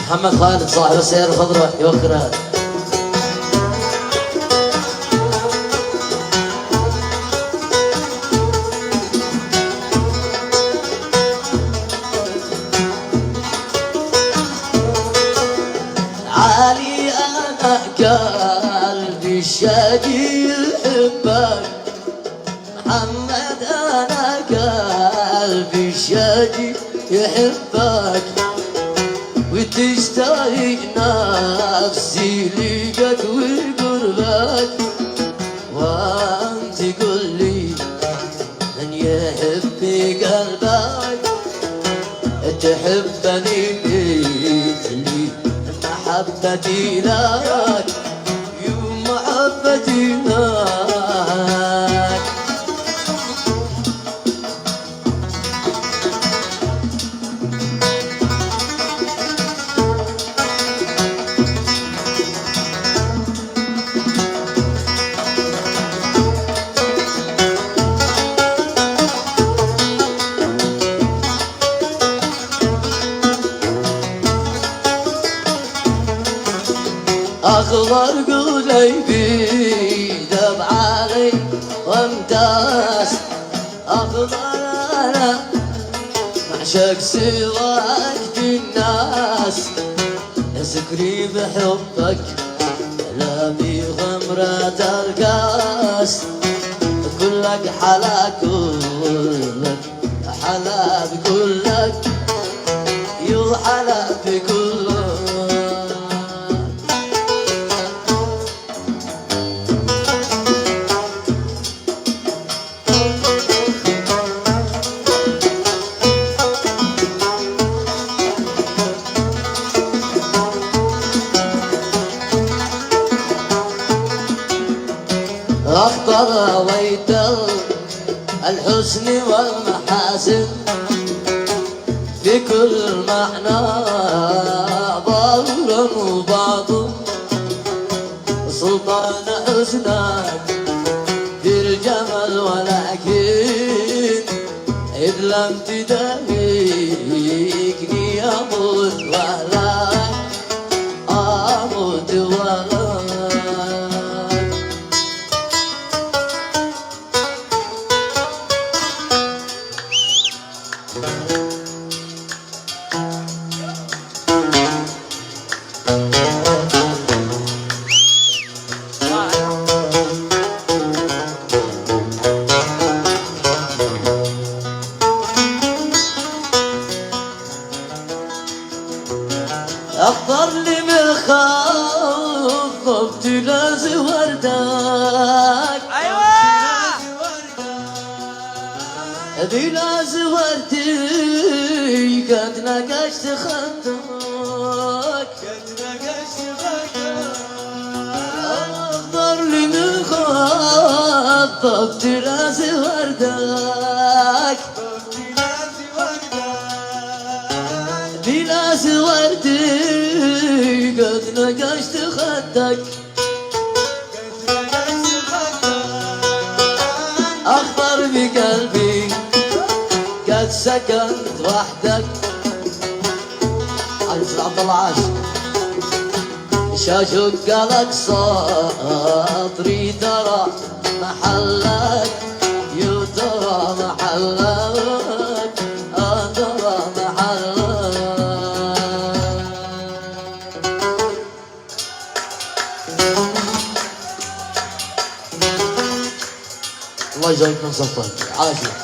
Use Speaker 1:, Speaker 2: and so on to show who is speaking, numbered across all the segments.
Speaker 1: محمد خالد صاحب السيارة الخضراء يوخرها. علي أنا قلبي الشادي يحبك، محمد أنا قلبي الشادي يحبك، وتشتاق نفسي لقاك وقربك، وانت قل لي من يحب قلبك، تحبني مثلي محبتي لك يوم محبتي لك. أخضر قلبي دب علي وامتاز، أخضر أنا معشق سواك الناس، سكري بحبك لا بغمرة الكاس، كلك حلا كلك حلا بكلك يو حلا بكلك. أخضر ويت الحسن والمحاسن في كل معنى ظاهر وباطن، سلطان حسنك في الجمال ولكن إذ لم تدركني أموت ولا أموت ولا. أخضر لي مخاف تلاز وردك،
Speaker 2: أيوة
Speaker 1: تلاز وردي قد نقشت خدك، أخضر لي مخاف تلاز وردك، بلاز وردي قد نقشت خدك، أخضر بقلبي قد سكنت وحدك. علي عبد الله عاش شاشق لك صدري ترى محلك يترى محلك أترى محلك. الله يجزاك من صفك عاشق.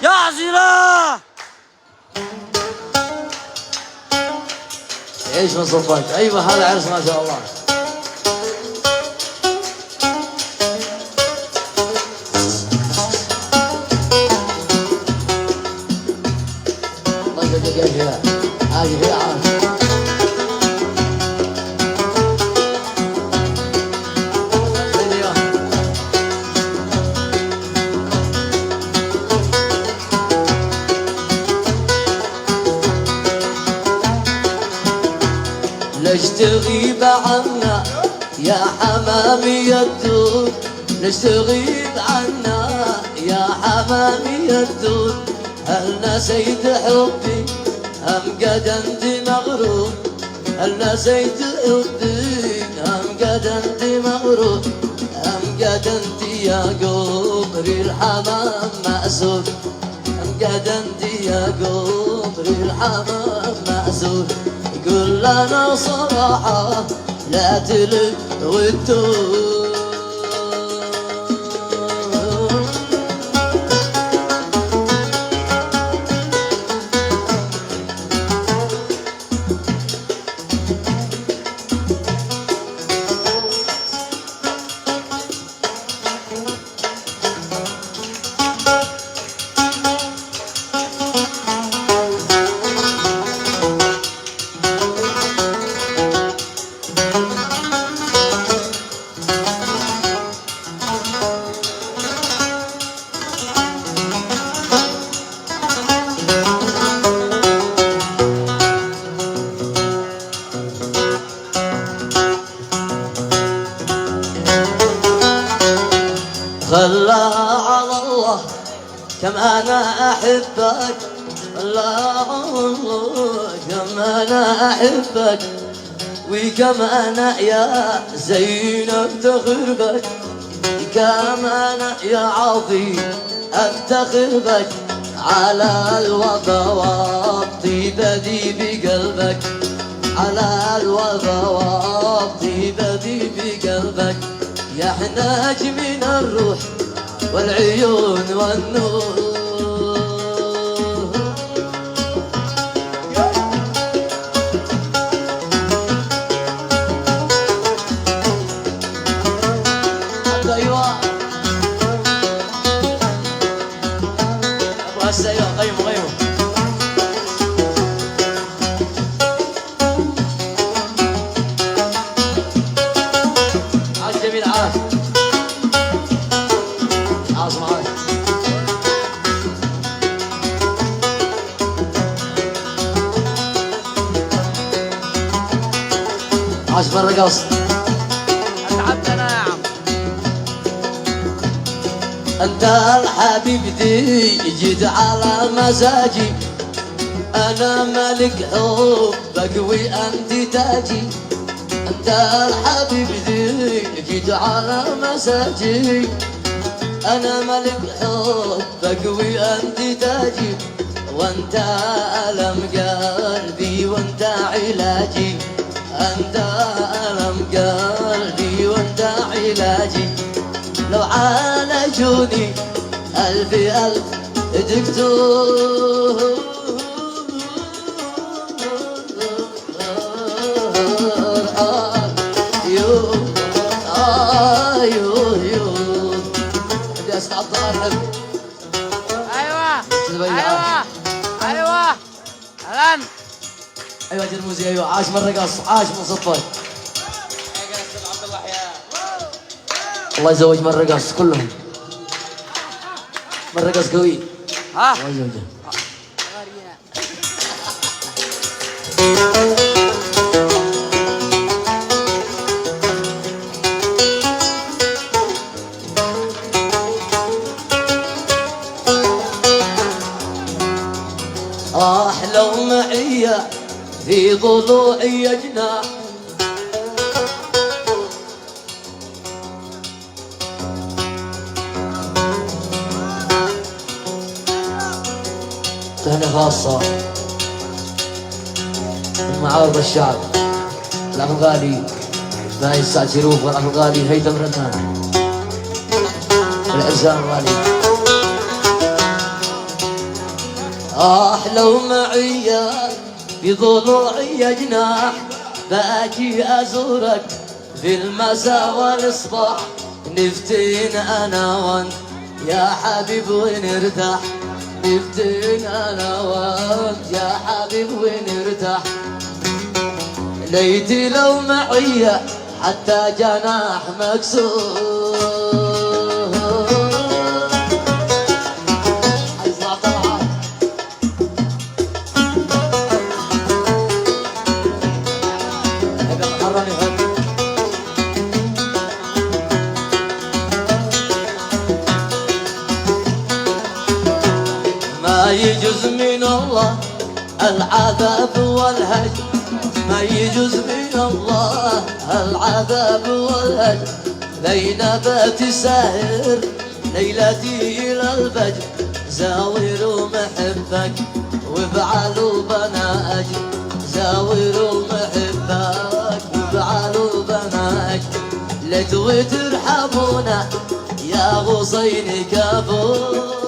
Speaker 2: يا عزيرة
Speaker 1: عيش من صفك. أيوة هذا عرس ما شاء الله. الله يجزاك يا شباب. هذه هي عاشق. ليش تغيب عنا يا حمامي الدود، ليش تغيب عنا حمامي الدود هل نسيت حبي أم قد أنت مغرور هل نسيت حبي أم قد أنت مغرور أم قد أنت يا قمري الحمام مأسور أم قد أنت يا قمري الحمام مأسور قل لنا صراحة لا تلف وتدور خلى على الله كم أنا أحبك خلى على الله كم أنا أحبك وكم أنا يا زين أفتخر بك كم أنا يا عظيم أفتخر بك على الوضع والطيبة دي بقلبك على الوضع والطيبة دي بقلبك يا حناج من الروح والعيون والنور ايوه ابو هسه ايوه قيموا عاش جميل عاش عاصم عاش عاش مرة قص
Speaker 2: اتعبتنا يا عم
Speaker 1: انت الحبيب دي جيت على مزاجي انا ملك حبك وانت تاجي انت الحبيب دي جيت على مزاجي انا ملك حبك وانت تاجي وانت ألم قلبي وانت علاجي انت ألم قلبي وانت علاجي لو عالجوني ألف ألف دكتور بدي اسمع عبد الله الحب
Speaker 2: ايوه اهلا
Speaker 1: ايوه جرموزي ايوه عاش مرة قص عاش من صدفك الله يزوج مرة قص كلهم مرة قص قوي
Speaker 2: ها
Speaker 1: الله يزوجه لو معي في ضلوعي جناح تهنئة خاصة من معارض الشعب الأفغاني باي السعد شروف والأفغاني هيثم رنان العرسان الغالي لو معي بضلوعي جناح باجي ازورك في المساء والصباح نفتين انا وانت يا حبيب ونرتاح نفتين انا وانت يا حبيب ونرتاح ليتي لو معي حتى جناح مكسور الله العذاب والهجر، ما يجوز من الله العذاب والهجر. زينب تسهر ليلتي إلى الفجر، زاوروا محبك وافعلوا بنا أجر، زاوروا محبك وافعلوا بنا أجر. لتوي ترحمونا يا غصين كفور.